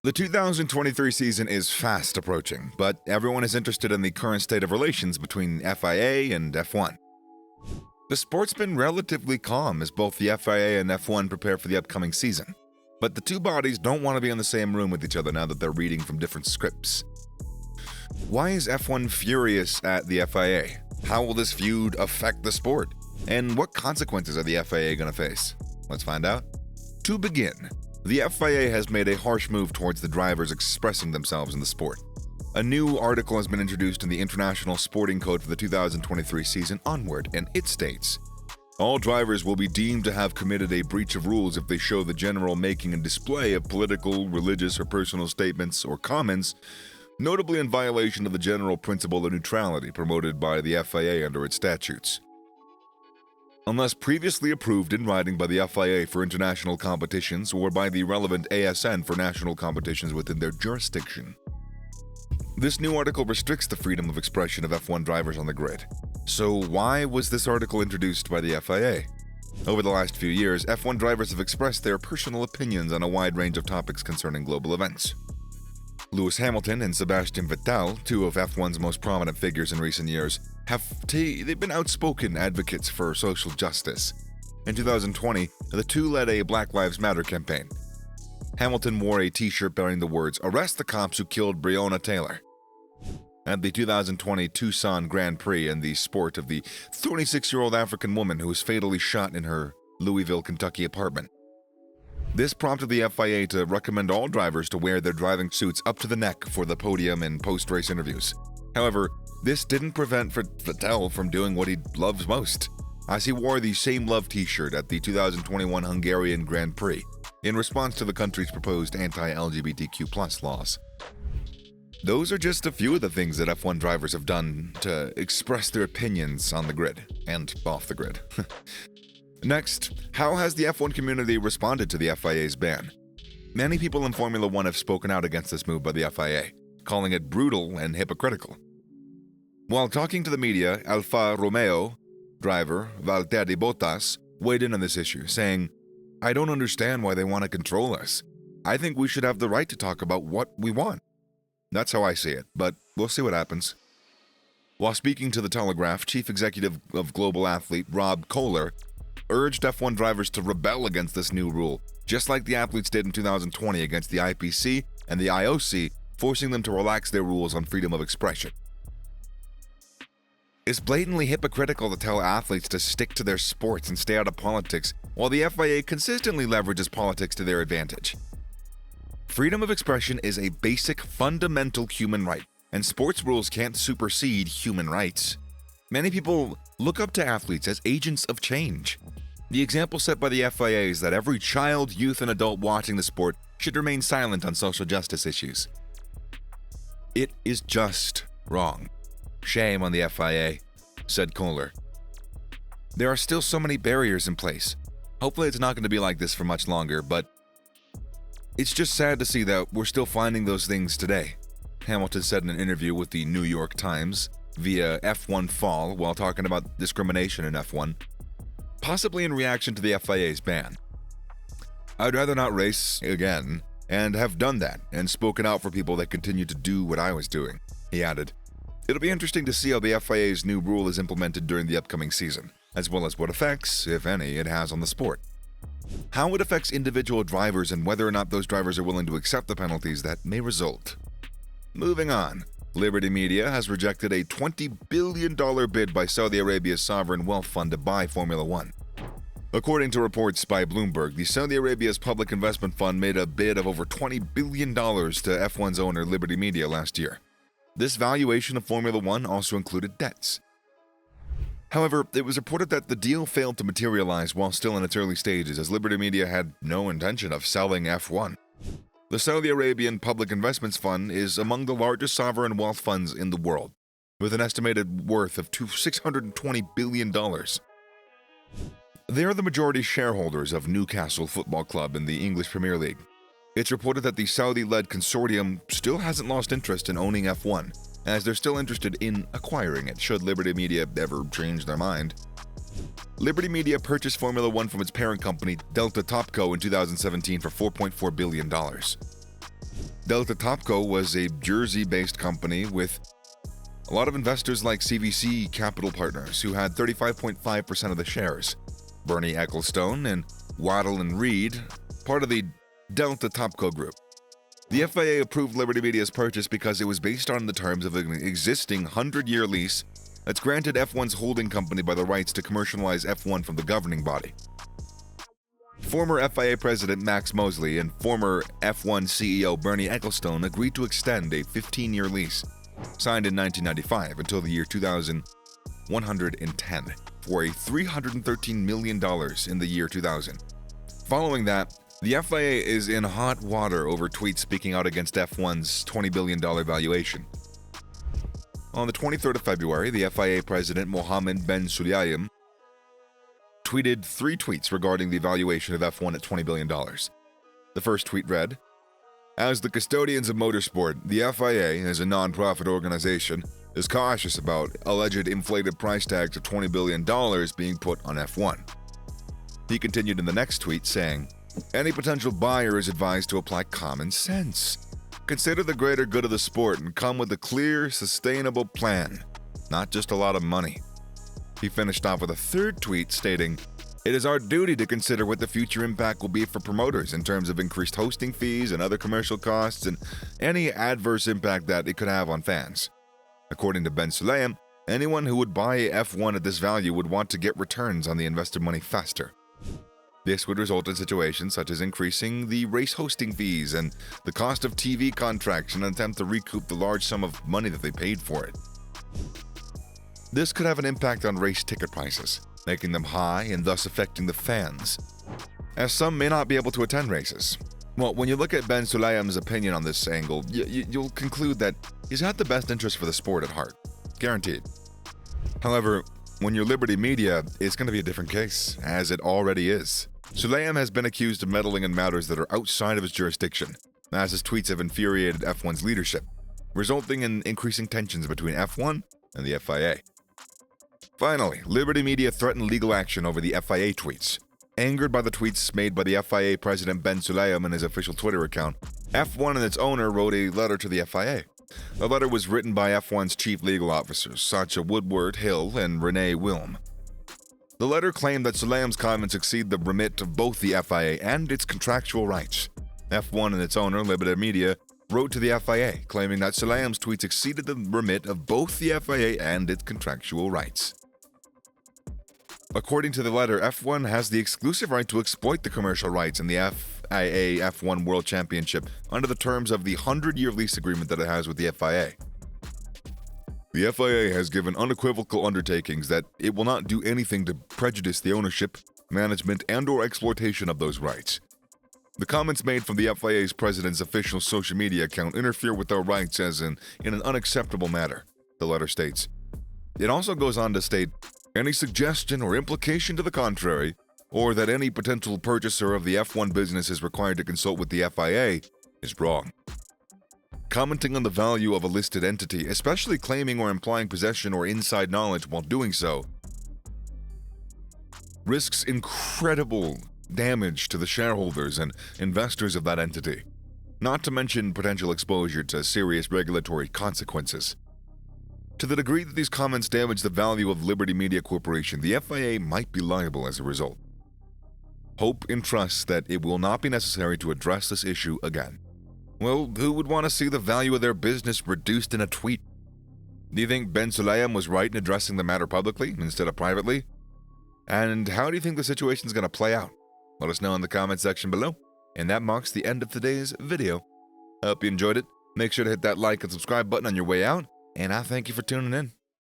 The 2023 season is fast approaching, but everyone is interested in the current state of relations between FIA and F1. The sport's been relatively calm as both the FIA and F1 prepare for the upcoming season, but the two bodies don't want to be in the same room with each other now that they're reading from different scripts. Why is F1 furious at the FIA? How will this feud affect the sport? And what consequences are the FIA going to face? Let's find out. To begin, the FIA has made a harsh move towards the drivers expressing themselves in the sport. A new article has been introduced in the International Sporting Code for the 2023 season onward, and it states, "All drivers will be deemed to have committed a breach of rules if they show the general making and display of political, religious, or personal statements or comments, notably in violation of the general principle of neutrality promoted by the FIA under its statutes. Unless previously approved in writing by the FIA for international competitions or by the relevant ASN for national competitions within their jurisdiction." This new article restricts the freedom of expression of F1 drivers on the grid. So why was this article introduced by the FIA? Over the last few years, F1 drivers have expressed their personal opinions on a wide range of topics concerning global events. Lewis Hamilton and Sebastian Vettel, two of F1's most prominent figures in recent years, they've been outspoken advocates for social justice. In 2020, the two led a Black Lives Matter campaign. Hamilton wore a t-shirt bearing the words, "Arrest the cops who killed Breonna Taylor." At the 2020 Tucson Grand Prix in the sport of the 26-year-old African woman who was fatally shot in her Louisville, Kentucky apartment. This prompted the FIA to recommend all drivers to wear their driving suits up to the neck for the podium and post-race interviews. However, this didn't prevent Vettel from doing what he loves most, as he wore the Same Love t-shirt at the 2021 Hungarian Grand Prix in response to the country's proposed anti-LGBTQ+ laws. Those are just a few of the things that F1 drivers have done to express their opinions on the grid and off the grid. Next, how has the F1 community responded to the FIA's ban? Many people in Formula One have spoken out against this move by the FIA, calling it brutal and hypocritical. While talking to the media, Alfa Romeo driver Valtteri Bottas weighed in on this issue, saying, "I don't understand why they want to control us. I think we should have the right to talk about what we want." That's how I see it, but we'll see what happens. While speaking to The Telegraph, Chief Executive of Global Athlete Rob Kohler urged F1 drivers to rebel against this new rule, just like the athletes did in 2020 against the IPC and the IOC, forcing them to relax their rules on freedom of expression. It's blatantly hypocritical to tell athletes to stick to their sports and stay out of politics, while the FIA consistently leverages politics to their advantage. Freedom of expression is a basic, fundamental human right, and sports rules can't supersede human rights. Many people look up to athletes as agents of change. The example set by the FIA is that every child, youth, and adult watching the sport should remain silent on social justice issues. It is just wrong. Shame on the FIA, said Kohler. There are still so many barriers in place. Hopefully it's not going to be like this for much longer, but it's just sad to see that we're still finding those things today, Hamilton said in an interview with the New York Times via F1 Fall while talking about discrimination in F1, possibly in reaction to the FIA's ban. "I'd rather not race again, and have done that and spoken out for people that continue to do what I was doing," he added. It'll be interesting to see how the FIA's new rule is implemented during the upcoming season, as well as what effects, if any, it has on the sport. How it affects individual drivers and whether or not those drivers are willing to accept the penalties that may result. Moving on, Liberty Media has rejected a $20 billion bid by Saudi Arabia's sovereign wealth fund to buy Formula One. According to reports by Bloomberg, the Saudi Arabia's public investment fund made a bid of over $20 billion to F1's owner Liberty Media last year. This valuation of Formula One also included debts. However, it was reported that the deal failed to materialize while still in its early stages, as Liberty Media had no intention of selling F1. The Saudi Arabian Public Investments Fund is among the largest sovereign wealth funds in the world, with an estimated worth of $620 billion. They are the majority shareholders of Newcastle Football Club in the English Premier League. It's reported that the Saudi-led consortium still hasn't lost interest in owning F1, as they're still interested in acquiring it should Liberty Media ever change their mind. Liberty Media purchased Formula One from its parent company, Delta Topco, in 2017 for $4.4 billion. Delta Topco was a Jersey-based company with a lot of investors like CVC Capital Partners, who had 35.5% of the shares. Bernie Ecclestone and Waddell and Reed, part of the Delta Topco group. The FIA approved Liberty Media's purchase because it was based on the terms of an existing 100-year lease that's granted F1's holding company by the rights to commercialize F1 from the governing body. Former FIA President Max Mosley and former F1 CEO Bernie Ecclestone agreed to extend a 15-year lease, signed in 1995 until the year 2110, for a $313 million in the year 2000. Following that, the FIA is in hot water over tweets speaking out against F1's $20 billion valuation. On the 23rd of February, the FIA President Mohammed Ben Sulayem tweeted 3 tweets regarding the valuation of F1 at $20 billion. The first tweet read, "As the custodians of motorsport, the FIA, as a non-profit organization, is cautious about alleged inflated price tags of $20 billion being put on F1. He continued in the next tweet saying, "Any potential buyer is advised to apply common sense. Consider the greater good of the sport and come with a clear, sustainable plan, not just a lot of money." He finished off with a third tweet stating, "It is our duty to consider what the future impact will be for promoters in terms of increased hosting fees and other commercial costs and any adverse impact that it could have on fans." According to Ben Sulayem, anyone who would buy F1 at this value would want to get returns on the invested money faster. This would result in situations such as increasing the race hosting fees and the cost of TV contracts in an attempt to recoup the large sum of money that they paid for it. This could have an impact on race ticket prices, making them high and thus affecting the fans, as some may not be able to attend races. Well, when you look at Ben Sulayem's opinion on this angle, you'll conclude that he's got the best interest for the sport at heart. Guaranteed. However, when you're Liberty Media, it's going to be a different case, as it already is. Sulayem has been accused of meddling in matters that are outside of his jurisdiction, as his tweets have infuriated F1's leadership, resulting in increasing tensions between F1 and the FIA. Finally, Liberty Media threatened legal action over the FIA tweets. Angered by the tweets made by the FIA President Ben Sulayem in his official Twitter account, F1 and its owner wrote a letter to the FIA. The letter was written by F1's chief legal officers, Sacha Woodward-Hill and Renee Wilm. The letter claimed that Sulayem's comments exceed the remit of both the FIA and its contractual rights. F1 and its owner, Liberty Media, wrote to the FIA, claiming that Sulayem's tweets exceeded the remit of both the FIA and its contractual rights. According to the letter, F1 has the exclusive right to exploit the commercial rights in the FIA F1 World Championship under the terms of the 100-year lease agreement that it has with the FIA. The FIA has given unequivocal undertakings that it will not do anything to prejudice the ownership, management, and/or exploitation of those rights. The comments made from the FIA's president's official social media account interfere with our rights in an unacceptable manner, the letter states. It also goes on to state, "Any suggestion or implication to the contrary, or that any potential purchaser of the F1 business is required to consult with the FIA, is wrong." Commenting on the value of a listed entity, especially claiming or implying possession or inside knowledge while doing so, risks incredible damage to the shareholders and investors of that entity, not to mention potential exposure to serious regulatory consequences. To the degree that these comments damage the value of Liberty Media Corporation, the FIA might be liable as a result. Hope and trust that it will not be necessary to address this issue again. Well, who would want to see the value of their business reduced in a tweet? Do you think Ben Sulayem was right in addressing the matter publicly instead of privately? And how do you think the situation is going to play out? Let us know in the comment section below. And that marks the end of today's video. I hope you enjoyed it. Make sure to hit that like and subscribe button on your way out. And I thank you for tuning in.